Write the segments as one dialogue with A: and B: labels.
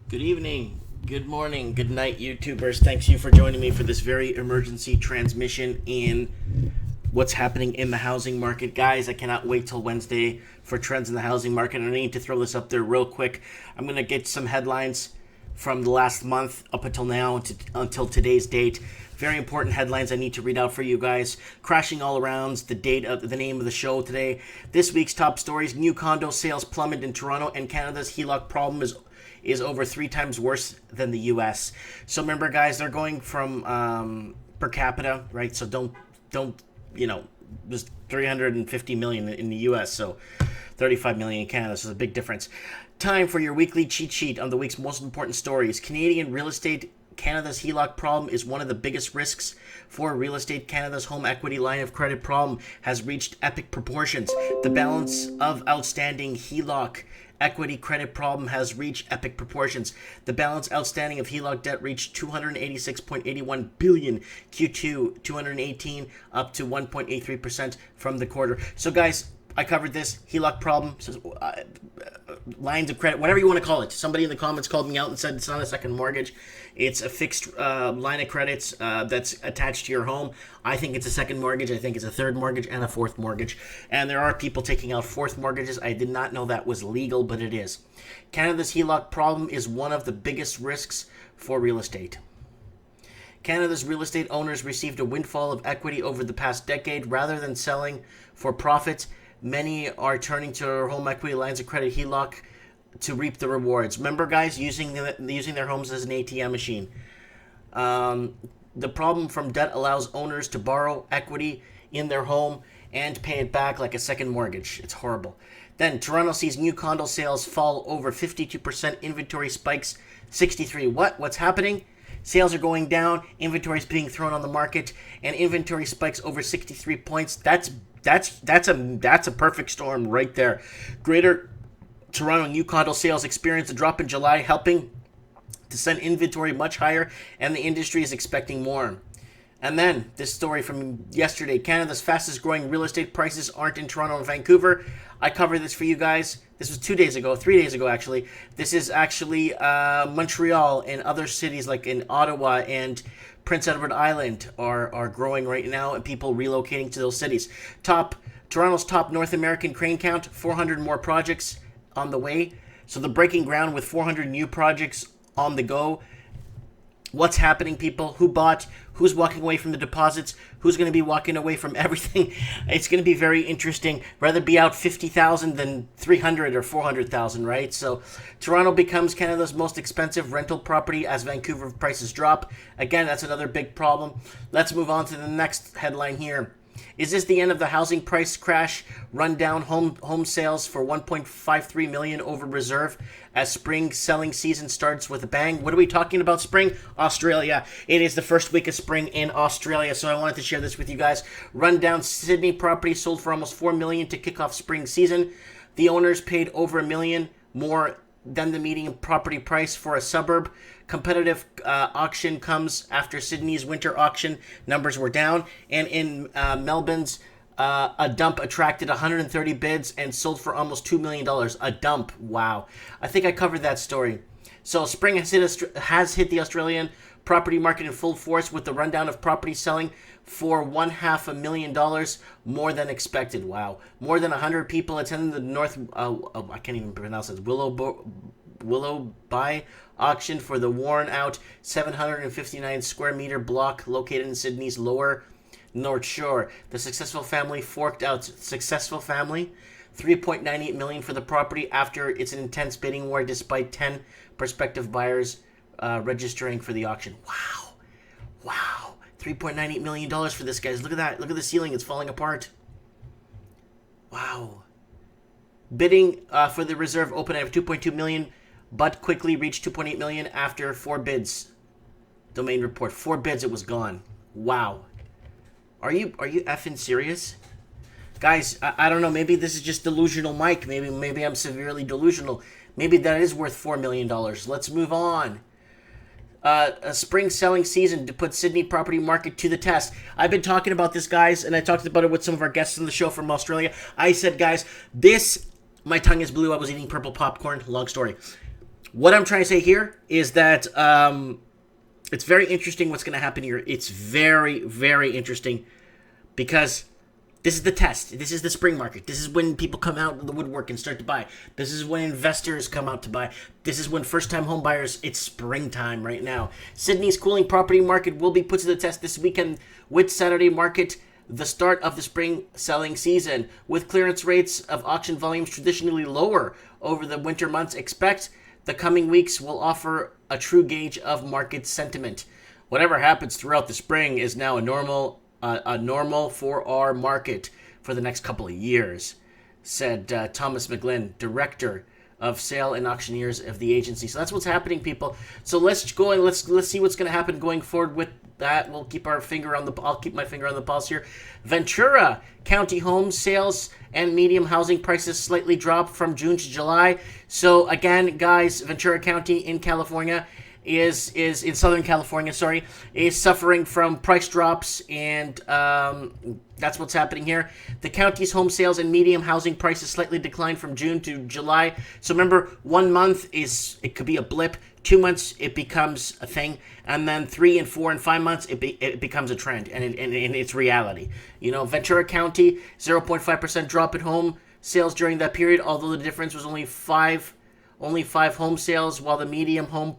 A: Good evening, good morning, good night, YouTubers. Thanks you for joining me for this very emergency transmission in what's happening in the housing market. Guys, I cannot wait till Wednesday for trends in the housing market. I need to throw this up there real quick. I'm going to get some headlines from the last month up until now, until today's date. Very important headlines I need to read out for you guys. Crashing all around, the name of the show today. This week's top stories: new condo sales plummet in Toronto, and Canada's HELOC problem is over 3 times worse than the U.S. So remember, guys, they're going from per capita, right? So don't there's 350 million in the U.S. So 35 million in Canada. So there's a big difference. Time for your weekly cheat sheet on the week's most important stories. Canadian real estate. Canada's HELOC problem is one of the biggest risks for real estate. Canada's home equity line of credit problem has reached epic proportions. The balance of outstanding HELOC equity credit problem has reached epic proportions. The balance outstanding of HELOC debt reached 286.81 billion Q2 218, up to 1.83% from the quarter. So guys, I covered this HELOC problem, lines of credit, whatever you want to call it. Somebody in the comments called me out and said it's not a second mortgage. It's a fixed line of credits that's attached to your home. I think it's a second mortgage. I think it's a third mortgage and a fourth mortgage. And there are people taking out fourth mortgages. I did not know that was legal, but it is. Canada's HELOC problem is one of the biggest risks for real estate. Canada's real estate owners received a windfall of equity over the past decade. Rather than selling for profit, many are turning to their home equity lines of credit HELOC to reap the rewards. Remember, guys, using their homes as an ATM machine. The problem from debt allows owners to borrow equity in their home and pay it back like a second mortgage. It's horrible. Then Toronto sees new condo sales fall over 52%. Inventory spikes 63. What's happening? Sales are going down. Inventory is being thrown on the market, and inventory spikes over 63 points. That's a perfect storm right there. Greater Toronto new condo sales experienced a drop in July, helping to send inventory much higher, and the industry is expecting more. And then this story from yesterday: Canada's fastest growing real estate prices aren't in Toronto and Vancouver. I covered this for you guys. This was 3 days ago actually. This is actually Montreal and other cities like in Ottawa and Prince Edward Island are growing right now, and people relocating to those cities. Toronto's top North American crane count, 400 more projects on the way. So they're breaking ground with 400 new projects on the go. What's happening, people? Who bought? Who's walking away from the deposits? Who's going to be walking away from everything? It's going to be very interesting. Rather be out 50,000 than 300 or 400,000, right? So Toronto becomes Canada's most expensive rental property as Vancouver prices drop. Again, that's another big problem. Let's move on to the next headline here. Is this the end of the housing price crash? Run down home sales for 1.53 million over reserve as spring selling season starts with a bang. What are we talking about? Spring? Australia. It is the first week of spring in Australia, so I wanted to share this with you guys. Run down Sydney property sold for almost 4 million to kick off spring season. The owners paid over $1 million more than the median property price for a suburb. Competitive auction comes after Sydney's winter auction numbers were down, and in Melbourne's a dump attracted 130 bids and sold for almost $2 million. A dump, wow. I think I covered that story. So spring has hit the Australian property market in full force, with the rundown of property selling for $500,000 more than expected. Wow. More than 100 people attended the I can't even pronounce it, Willoughby auction for the worn out 759 square meter block located in Sydney's lower North Shore. The successful family forked out $3.98 million for the property after its intense bidding war, despite 10 prospective buyers registering for the auction. Wow. $3.98 million for this, guys. Look at that. Look at the ceiling. It's falling apart. Wow. Bidding for the reserve opened at $2.2 million, but quickly reached $2.8 million after 4 bids. Domain report. 4 bids, it was gone. Wow. Are you effing serious? Guys, I don't know. Maybe this is just delusional Mike. Maybe I'm severely delusional. Maybe that is worth $4 million. Let's move on. A spring selling season to put Sydney property market to the test. I've been talking about this, guys, and I talked about it with some of our guests on the show from Australia. I said, guys, my tongue is blue. I was eating purple popcorn. Long story. What I'm trying to say here is that it's very interesting what's going to happen here. It's very, very interesting because this is the test. This is the spring market. This is when people come out of the woodwork and start to buy. This is when investors come out to buy. This is when first-time home buyers, it's springtime right now. Sydney's cooling property market will be put to the test this weekend with Saturday market, the start of the spring selling season. With clearance rates of auction volumes traditionally lower over the winter months, expect the coming weeks will offer a true gauge of market sentiment. Whatever happens throughout the spring is now a normal for our market for the next couple of years, said Thomas McGlynn, director of sale and auctioneers of the agency. So that's what's happening, people. So let's go and let's see what's going to happen going forward with that. I'll keep my finger on the pulse here. Ventura County home sales and medium housing prices slightly dropped from June to July. So again, guys, Ventura County in California is in Southern California, is suffering from price drops, and that's what's happening here. The county's home sales and medium housing prices slightly declined from June to July. So remember, 1 month it could be a blip. 2 months it becomes a thing, and then 3 and 4 and 5 months it becomes a trend, and it's reality. Ventura County 0.5% drop in home sales during that period, although the difference was only five home sales, while the medium home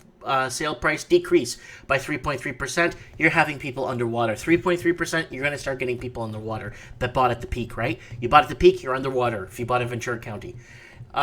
A: sale price decrease by 3.3%. You're having people underwater. 3.3%, you're going to start getting people underwater that bought at the peak, right? You bought at the peak, you're underwater if you bought in Ventura County.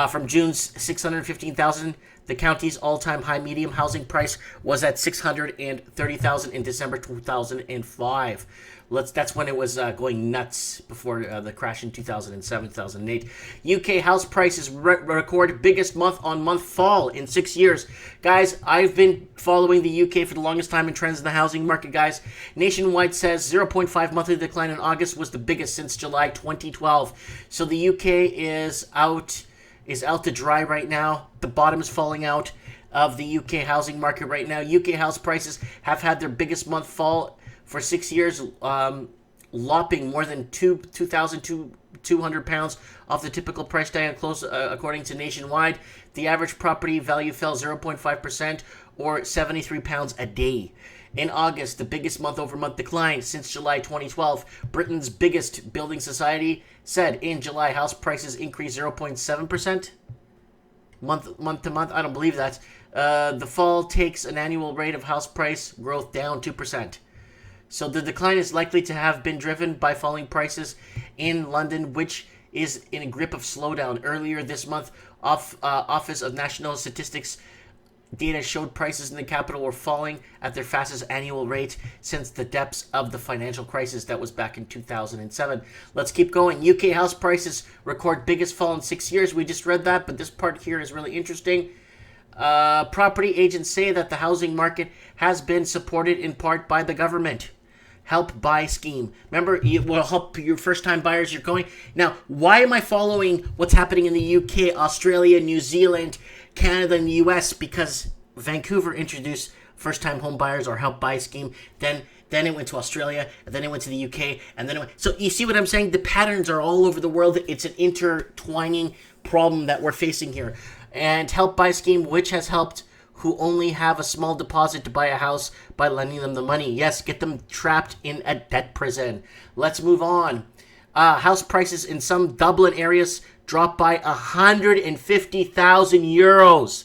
A: From June's $615,000, the county's all-time high medium housing price was at $630,000 in December 2005. That's when it was going nuts before the crash in 2007, 2008. UK house prices record biggest month-on-month fall in 6 years. Guys, I've been following the UK for the longest time in trends in the housing market, guys. Nationwide says 0.5 monthly decline in August was the biggest since July 2012. So the UK is out to dry right now. The bottom is falling out of the UK housing market right now. UK house prices have had their biggest month fall for 6 years, lopping more than 2,200 pounds off the typical price tag, according to Nationwide. The average property value fell 0.5%, or 73 pounds a day. In August, the biggest month-over-month decline since July 2012. Britain's biggest building society said in July house prices increased 0.7% month to month. I don't believe that. The fall takes an annual rate of house price growth down 2%. So the decline is likely to have been driven by falling prices in London, which is in a grip of slowdown. Earlier this month, Office of National Statistics data showed prices in the capital were falling at their fastest annual rate since the depths of the financial crisis that was back in 2007. Let's keep going. UK house prices record biggest fall in 6 years. We just read that, but this part here is really interesting. Property agents say that the housing market has been supported in part by the government Help Buy scheme. Remember, it will help your first-time buyers. You're going. Now, why am I following what's happening in the UK, Australia, New Zealand, Canada, and the US? Because Vancouver introduced first-time home buyers or Help Buy scheme. Then it went to Australia, and then it went to the UK, and then it went. So you see what I'm saying? The patterns are all over the world. It's an intertwining problem that we're facing here. And Help Buy scheme, which has helped who only have a small deposit to buy a house by lending them the money. Yes, get them trapped in a debt prison. Let's move on. House prices in some Dublin areas dropped by 150,000 euros.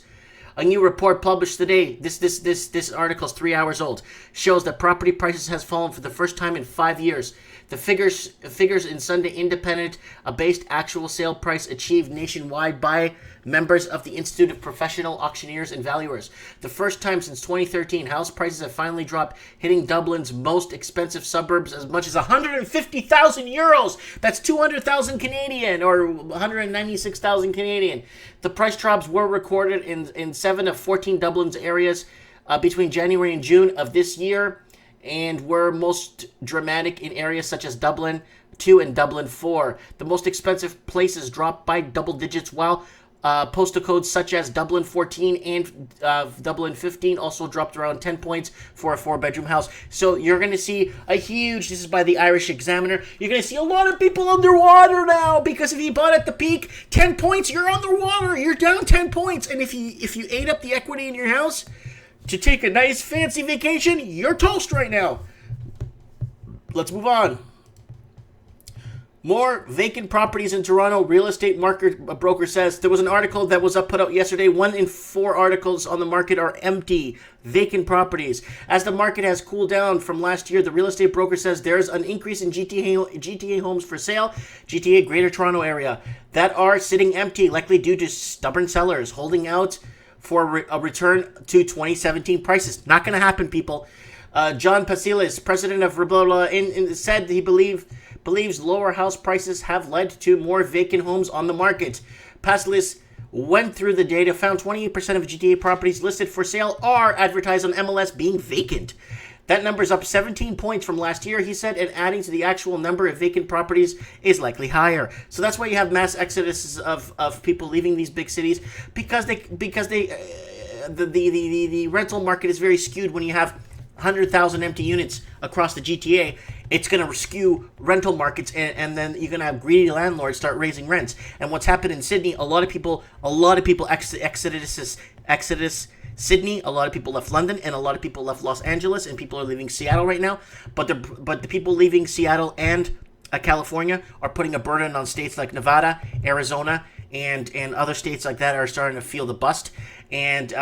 A: A new report published today, this article is 3 hours old, shows that property prices has fallen for the first time in 5 years. The figures in Sunday Independent, a based actual sale price achieved nationwide by members of the Institute of Professional Auctioneers and Valuers. The first time since 2013, house prices have finally dropped, hitting Dublin's most expensive suburbs as much as 150,000 euros. That's 200,000 Canadian, or 196,000 Canadian. The price drops were recorded in 7 of 14 Dublin's areas between January and June of this year, and were most dramatic in areas such as Dublin 2 and Dublin 4. The most expensive places dropped by double digits, while Postal codes such as Dublin 14 and Dublin 15 also dropped around 10 points for a 4-bedroom house. So you're going to see this is by the Irish Examiner, you're going to see a lot of people underwater now, because if you bought at the peak, 10 points, you're underwater. You're down 10 points. And if you ate up the equity in your house to take a nice fancy vacation, you're toast right now. Let's move on. More vacant properties in Toronto. Real estate market broker says there was an article that was put out yesterday. 1 in 4 articles on the market are empty, vacant properties. As the market has cooled down from last year, the real estate broker says there's an increase in GTA homes for sale, GTA Greater Toronto Area, that are sitting empty, likely due to stubborn sellers holding out for a return to 2017 prices. Not going to happen, people. John Pasilis, president of Reblola, said he believes lower house prices have led to more vacant homes on the market. Pasilis went through the data, found 28% of GTA properties listed for sale are advertised on MLS being vacant. That number is up 17 points from last year, he said, and adding to the actual number of vacant properties is likely higher. So that's why you have mass exoduses of people leaving these big cities, because the rental market is very skewed. When you have 100,000 empty units across the GTA, it's going to skew rental markets, and then you're going to have greedy landlords start raising rents. And what's happened in Sydney, a lot of people exodus Sydney, a lot of people left London, and a lot of people left Los Angeles, and people are leaving Seattle right now. But the people leaving Seattle and California are putting a burden on states like Nevada, Arizona, and other states like that are starting to feel the bust and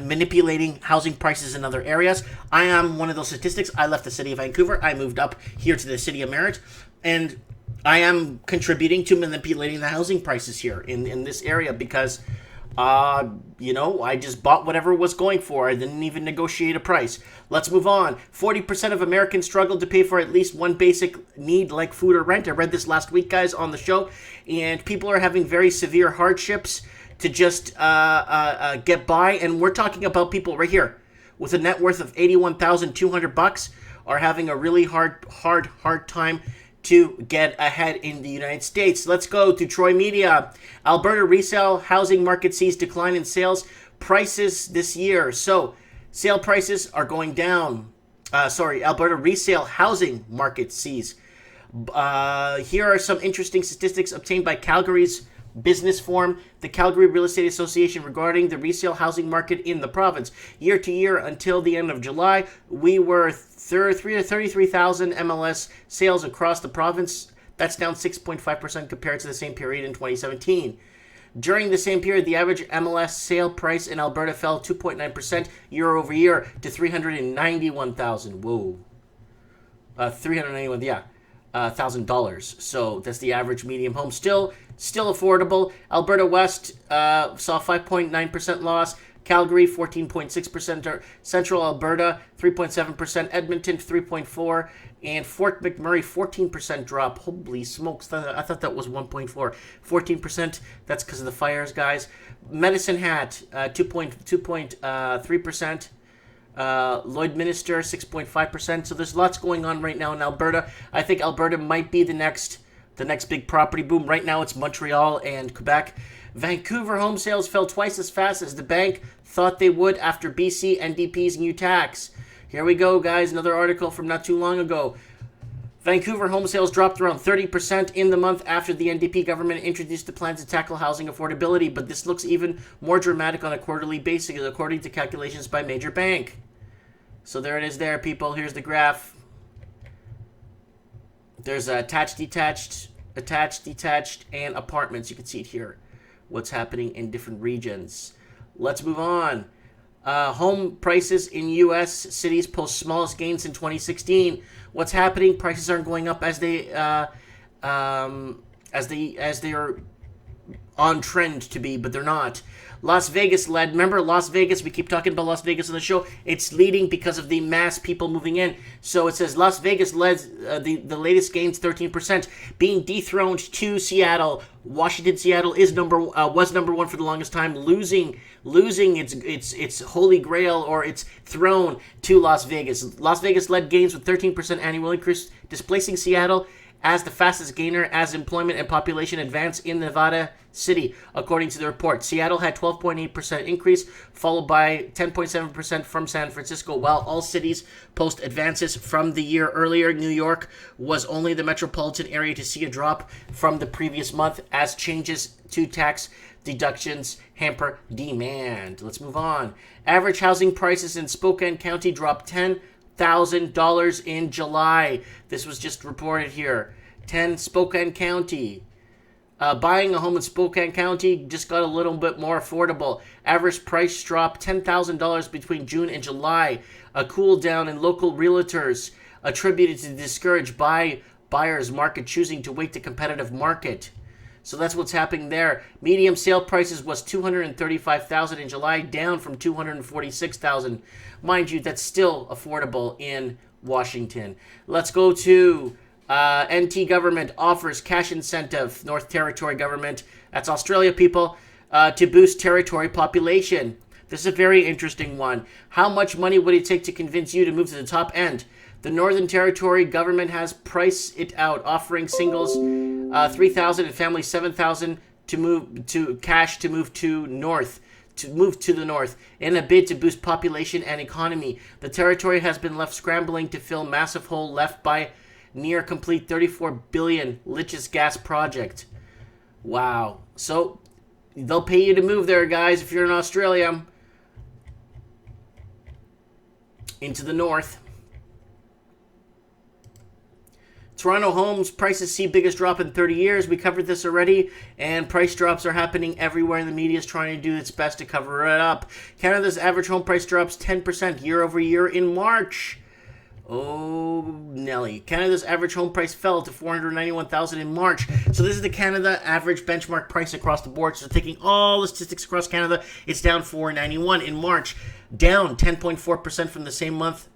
A: manipulating housing prices in other areas. I am one of those statistics. I left the city of Vancouver. I moved up here to the city of Merritt, and I am contributing to manipulating the housing prices here in this area because, I just bought whatever it was going for. I didn't even negotiate a price. Let's move on. 40% of Americans struggle to pay for at least one basic need like food or rent. I read this last week, guys, on the show, and people are having very severe hardships to just get by. And we're talking about people right here with a net worth of $81,200 are having a really hard time to get ahead in the United States. Let's go to Troy Media. Alberta resale housing market sees decline in sales prices this year. So sale prices are going down. Alberta resale housing market sees. Here are some interesting statistics obtained by Calgary's Business Forum, the Calgary Real Estate Association, regarding the resale housing market in the province. Year to year until the end of July, we were 33,000 MLS sales across the province. That's down 6.5% compared to the same period in 2017. During the same period, the average MLS sale price in Alberta fell 2.9% year over year to $391,000. Whoa. $1,000. So that's the average medium home. Still affordable. Alberta West saw 5.9% loss. Calgary 14.6%. Central Alberta 3.7%. Edmonton 3.4%. And Fort McMurray 14% drop. Holy smokes! I thought that was 1.4. 14%. That's because of the fires, guys. Medicine Hat 2.3%. Lloydminster 6.5%. So there's lots going on right now in Alberta. I think Alberta might be the next big property boom. Right now it's Montreal and Quebec. Vancouver home sales fell twice as fast as the bank thought they would after BC NDP's new tax. Here we go, guys. Another article from not too long ago. Vancouver home sales dropped around 30% in the month after the NDP government introduced the plan to tackle housing affordability, but this looks even more dramatic on a quarterly basis, according to calculations by Major Bank. So there it is there, people. Here's the graph. There's attached, detached, and apartments. You can see it here, what's happening in different regions. Let's move on. Home prices in U.S. cities post smallest gains in 2016. What's happening? Prices aren't going up as they are on trend to be, but they're not. Las Vegas led. Remember Las Vegas? We keep talking about Las Vegas on the show. It's leading because of the mass people moving in. So it says Las Vegas led the latest gains, 13%, being dethroned to Seattle. Seattle was number one for the longest time, losing its holy grail or its throne to Las Vegas. Las Vegas led gains with 13% annual increase, displacing Seattle as the fastest gainer as employment and population advance in Nevada City, according to the report. Seattle had 12.8% increase, followed by 10.7% from San Francisco, while all cities post advances from the year earlier. New York was only the metropolitan area to see a drop from the previous month as changes to tax deductions hamper demand. Let's move on. Average housing prices in Spokane County dropped $10,000 in July. This was just reported here. Spokane County. Buying a home in Spokane County just got a little bit more affordable. Average price dropped $10,000 between June and July. A cool down in local realtors attributed to discouraged buyers market choosing to wait the competitive market. So that's what's happening there. Medium sale prices was $235,000 in July, down from $246,000. Mind you, that's still affordable in Washington. Let's go to NT government offers cash incentive. North Territory government, that's Australia, people, to boost territory population. This is a very interesting one. How much money would it take to convince you to move to the top end? The Northern Territory government has priced it out, offering singles $3,000 and families $7,000 to move to cash to move to the north in a bid to boost population and economy. The territory has been left scrambling to fill massive hole left by near complete $34 billion licheous gas project. Wow. So they'll pay you to move there, guys, if you're in Australia, into the north. Toronto homes prices see biggest drop in 30 years. We covered this already, and price drops are happening everywhere, and the media is trying to do its best to cover it up. Canada's average home price drops 10% year over year in March. Oh, Nelly. Canada's average home price fell to $491,000 in March. So this is the Canada average benchmark price across the board. So taking all the statistics across Canada, it's down $491 in March, down 10.4% from the same month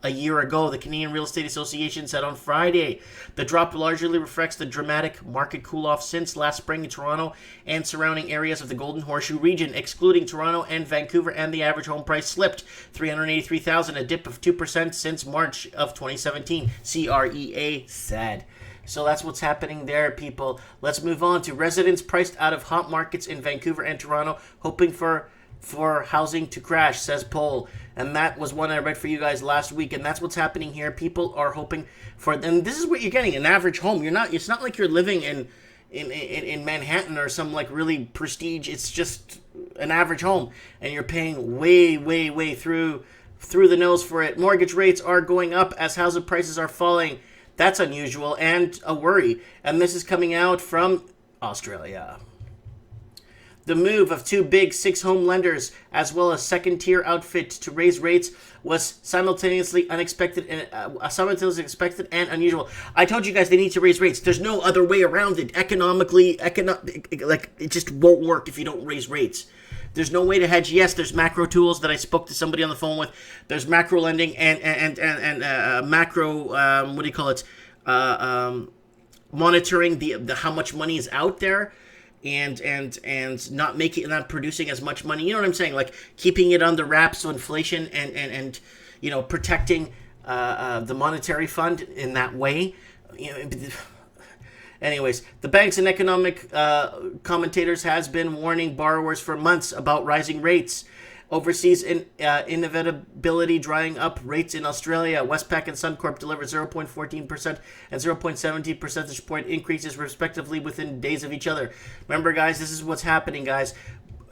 A: a year ago, the Canadian Real Estate Association said on Friday. The drop largely reflects the dramatic market cool-off since last spring in Toronto and surrounding areas of the Golden Horseshoe region, excluding Toronto and Vancouver, and the average home price slipped $383,000, a dip of 2% since March of 2017, CREA said. So that's what's happening there, people. Let's move on to residents priced out of hot markets in Vancouver and Toronto, hoping for housing to crash, says poll. And that was one I read for you guys last week, and that's what's happening here. People are hoping for, and this is what you're getting, an average home. It's not like you're living in Manhattan or some like really prestige. It's just an average home, and you're paying way through the nose for it. Mortgage rates are going up as housing prices are falling. That's unusual and a worry. And this is coming out from Australia. The move of two big six-home lenders, as well as second-tier outfit to raise rates, was simultaneously expected and unusual. I told you guys they need to raise rates. There's no other way around it. It just won't work if you don't raise rates. There's no way to hedge. Yes, there's macro tools that I spoke to somebody on the phone with. There's macro lending and macro monitoring the how much money is out there. And not producing as much money. You know what I'm saying? Like keeping it under wraps so inflation and protecting the monetary fund in that way. Anyways, the banks and economic commentators has been warning borrowers for months about rising rates. Overseas inevitability drying up rates in Australia. Westpac and Suncorp delivered 0.14% and 0.17 percentage point increases respectively within days of each other. Remember, guys, this is what's happening, guys.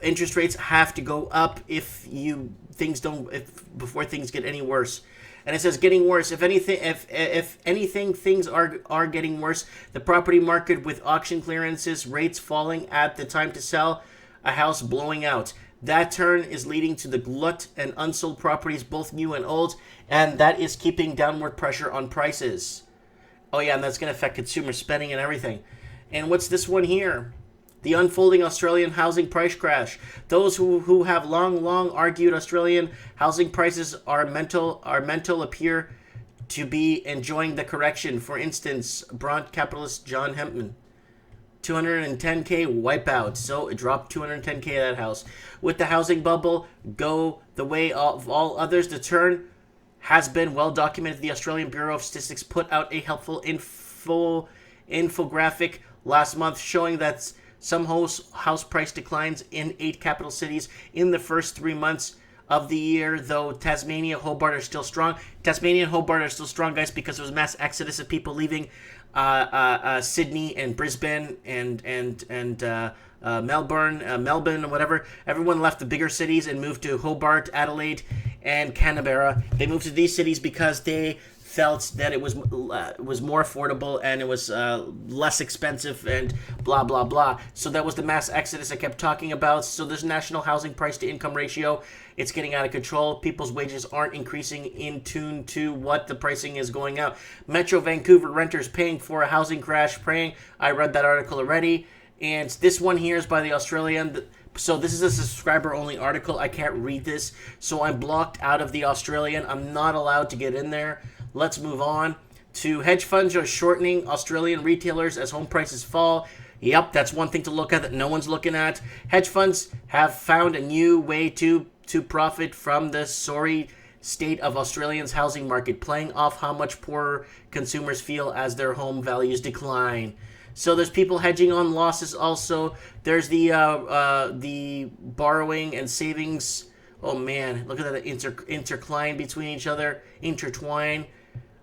A: Interest rates have to go up before things get any worse. And it says getting worse. If anything, things are getting worse. The property market with auction clearances, rates falling at the time to sell a house blowing out. That turn is leading to the glut and unsold properties, both new and old, and that is keeping downward pressure on prices. Oh yeah, and that's going to affect consumer spending and everything. And what's this one here? The unfolding Australian housing price crash. Those who have long argued Australian housing prices are mental appear to be enjoying the correction. For instance, Bront capitalist John Hempman. 210K wipeout. So it dropped 210K that house. With the housing bubble go the way of all others, the turn has been well documented. The Australian Bureau of Statistics put out a helpful infographic last month showing that some house price declines in 8 capital cities in the first 3 months of the year, though Tasmania, Hobart are still strong. Tasmania and Hobart are still strong, guys, because there was a mass exodus of people leaving Sydney and Brisbane and Melbourne, or whatever. Everyone left the bigger cities and moved to Hobart, Adelaide, and Canberra. They moved to these cities because they felt that it was more affordable and it was less expensive and blah blah blah. So that was the mass exodus I kept talking about. So this national housing price to income ratio, it's getting out of control. People's wages aren't increasing in tune to what the pricing is going out. Metro Vancouver renters paying for a housing crash. I read that article already. And this one here is by the Australian. So this is a subscriber-only article. I can't read this, so I'm blocked out of the Australian. I'm not allowed to get in there. Let's move on to hedge funds are shortening Australian retailers as home prices fall. Yep, that's one thing to look at that no one's looking at. Hedge funds have found a new way to profit from the sorry state of Australians' housing market, playing off how much poorer consumers feel as their home values decline. So there's people hedging on losses also. There's the borrowing and savings. Oh man, look at that intertwine between each other. Intertwine.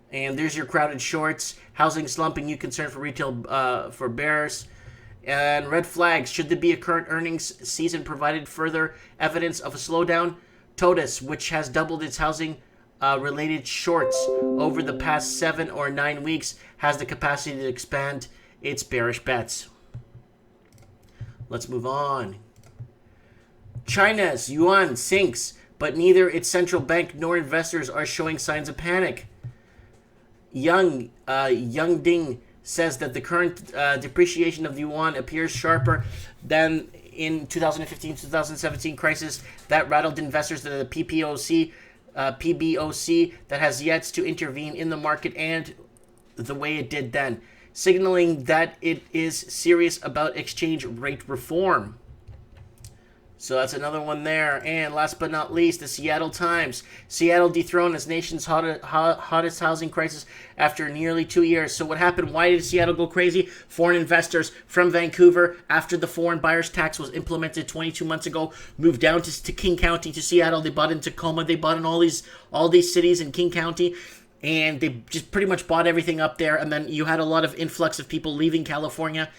A: And there's your crowded shorts. Housing slumping, new concern for retail for bears. And red flags. Should there be a current earnings season provided further evidence of a slowdown? TOTUS, which has doubled its housing related shorts over the past 7 or 9 weeks, has the capacity to expand its bearish bets. Let's move on. China's yuan sinks, but neither its central bank nor investors are showing signs of panic. Yang Ding says that the current depreciation of the yuan appears sharper than in 2015-2017 crisis that rattled investors to the PBOC that has yet to intervene in the market and the way it did then, signaling that it is serious about exchange rate reform. So that's another one there. And last but not least, the Seattle Times. Seattle dethroned as nation's hottest housing crisis after nearly 2 years. So what happened? Why did Seattle go crazy? Foreign investors from Vancouver, after the foreign buyer's tax was implemented 22 months ago, moved down to King County, to Seattle. They bought in Tacoma. They bought in all these cities in King County. And they just pretty much bought everything up there. And then you had a lot of influx of people leaving California,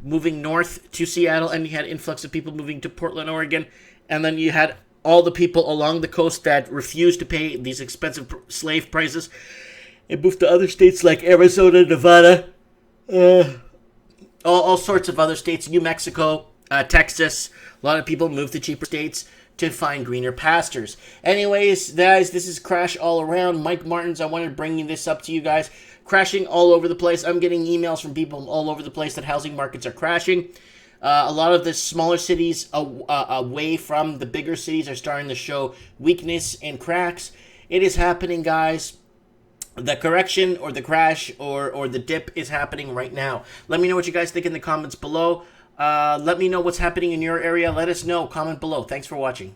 A: moving north to Seattle, and you had influx of people moving to Portland, Oregon, and then you had all the people along the coast that refused to pay these expensive slave prices and moved to other states like Arizona, Nevada, all sorts of other states, New Mexico, Texas. A lot of people moved to cheaper states to find greener pastures. Anyways, guys, this is Crash All Around. Mike Martins, I wanted to bring this up to you guys. Crashing all over the place. I'm getting emails from people all over the place that housing markets are crashing. A lot of the smaller cities away from the bigger cities are starting to show weakness and cracks. It is happening, guys. The correction or the crash or the dip is happening right now. Let me know what you guys think in the comments below. Let me know what's happening in your area. Let us know. Comment below. Thanks for watching.